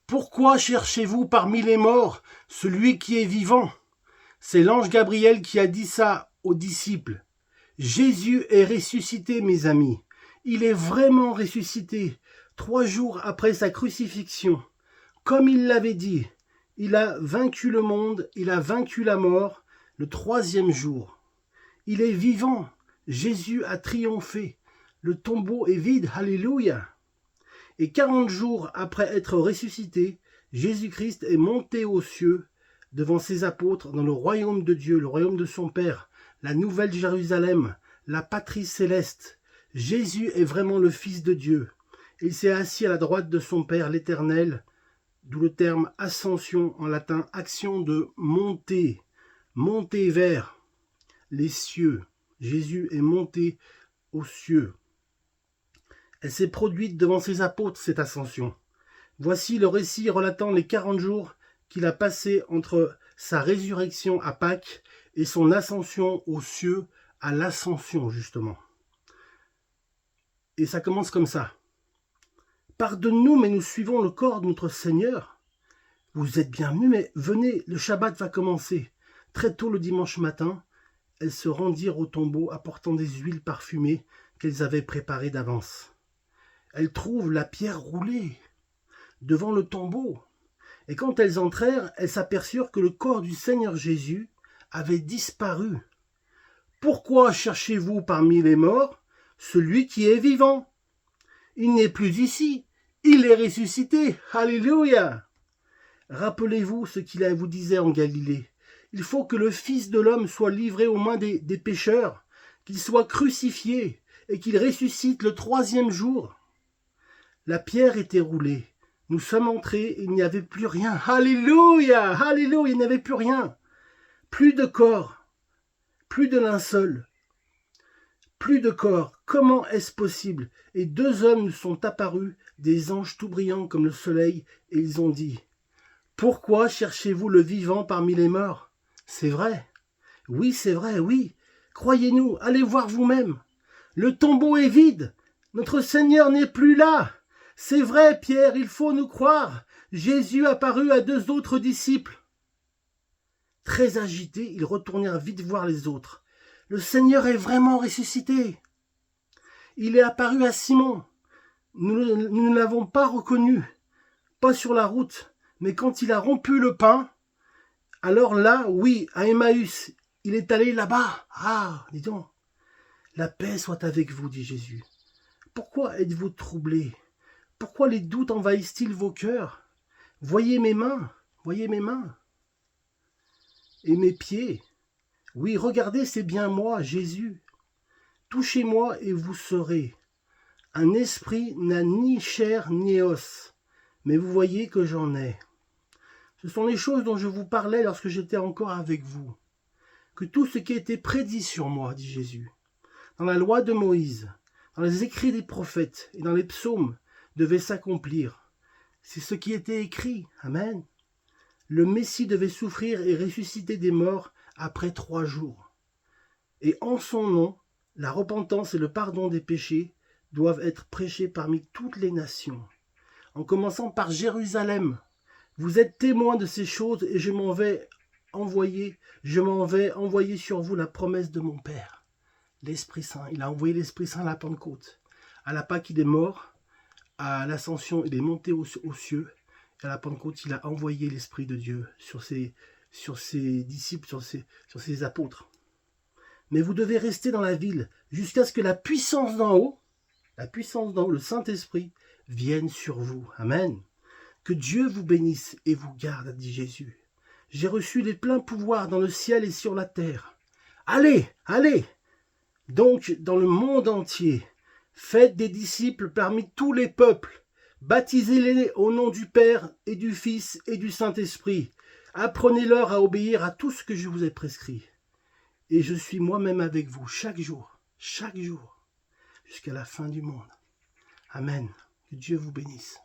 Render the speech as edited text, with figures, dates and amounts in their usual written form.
Pourquoi cherchez-vous parmi les morts celui qui est vivant? C'est l'ange Gabriel qui a dit ça aux disciples. Jésus est ressuscité, mes amis. Il est vraiment ressuscité 3 jours après sa crucifixion. Comme il l'avait dit, il a vaincu le monde, il a vaincu la mort le 3e jour. Il est vivant. Jésus a triomphé. Le tombeau est vide. Alléluia. Et 40 jours après être ressuscité, Jésus-Christ est monté aux cieux devant ses apôtres dans le royaume de Dieu, le royaume de son Père, la nouvelle Jérusalem, la patrie céleste. Jésus est vraiment le Fils de Dieu. Il s'est assis à la droite de son Père, l'Éternel, d'où le terme ascension en latin, action de monter, monter vers les cieux. Jésus est monté aux cieux. Elle s'est produite devant ses apôtres, cette ascension. Voici le récit relatant les 40 jours qu'il a passés entre sa résurrection à Pâques et son ascension aux cieux à l'ascension, justement. Et ça commence comme ça. Pardonne-nous, mais nous suivons le corps de notre Seigneur. Vous êtes bien venus, mais venez, le Shabbat va commencer. Très tôt le dimanche matin, elles se rendirent au tombeau apportant des huiles parfumées qu'elles avaient préparées d'avance. Elles trouvent la pierre roulée devant le tombeau. Et quand elles entrèrent, elles s'aperçurent que le corps du Seigneur Jésus avait disparu. Pourquoi cherchez-vous parmi les morts celui qui est vivant? Il n'est plus ici, il est ressuscité. Alléluia! Rappelez-vous ce qu'il vous disait en Galilée. Il faut que le Fils de l'homme soit livré aux mains des pécheurs, qu'il soit crucifié et qu'il ressuscite le 3e jour. La pierre était roulée. Nous sommes entrés, il n'y avait plus rien. Alléluia! Alléluia! Il n'y avait plus rien. Plus de corps. Plus de linceul. Plus de corps. Comment est-ce possible? Et 2 hommes nous sont apparus, des anges tout brillants comme le soleil, et ils ont dit: pourquoi cherchez-vous le vivant parmi les morts? C'est vrai. Oui, c'est vrai, oui. Croyez-nous, allez voir vous-même. Le tombeau est vide. Notre Seigneur n'est plus là. C'est vrai, Pierre, il faut nous croire. Jésus apparut à 2 autres disciples. Très agités, ils retournèrent vite voir les autres. Le Seigneur est vraiment ressuscité. Il est apparu à Simon. Nous ne l'avons pas reconnu, pas sur la route, mais quand il a rompu le pain, alors là, oui, à Emmaüs, il est allé là-bas. Ah, dis donc. La paix soit avec vous, dit Jésus. Pourquoi êtes-vous troublés? Pourquoi les doutes envahissent-ils vos cœurs? Voyez mes mains, et mes pieds. Oui, regardez, c'est bien moi, Jésus. Touchez-moi et vous saurez. Un esprit n'a ni chair ni os, mais vous voyez que j'en ai. Ce sont les choses dont je vous parlais lorsque j'étais encore avec vous. Que tout ce qui a été prédit sur moi, dit Jésus, dans la loi de Moïse, dans les écrits des prophètes et dans les psaumes, devait s'accomplir. C'est ce qui était écrit. Amen. Le Messie devait souffrir et ressusciter des morts après 3 jours. Et en son nom, la repentance et le pardon des péchés doivent être prêchés parmi toutes les nations, en commençant par Jérusalem. Vous êtes témoins de ces choses et je m'en vais envoyer sur vous la promesse de mon Père, l'Esprit Saint. Il a envoyé l'Esprit Saint à la Pentecôte. À la Pâque, il est mort. À l'Ascension, il est monté aux cieux. Et à la Pentecôte, il a envoyé l'Esprit de Dieu sur ses disciples, sur ses apôtres. Mais vous devez rester dans la ville jusqu'à ce que la puissance d'en haut, le Saint-Esprit, vienne sur vous. Amen. Que Dieu vous bénisse et vous garde, dit Jésus. J'ai reçu les pleins pouvoirs dans le ciel et sur la terre. Allez, allez, donc dans le monde entier, faites des disciples parmi tous les peuples. Baptisez-les au nom du Père et du Fils et du Saint-Esprit. Apprenez-leur à obéir à tout ce que je vous ai prescrit. Et je suis moi-même avec vous chaque jour, jusqu'à la fin du monde. Amen. Que Dieu vous bénisse.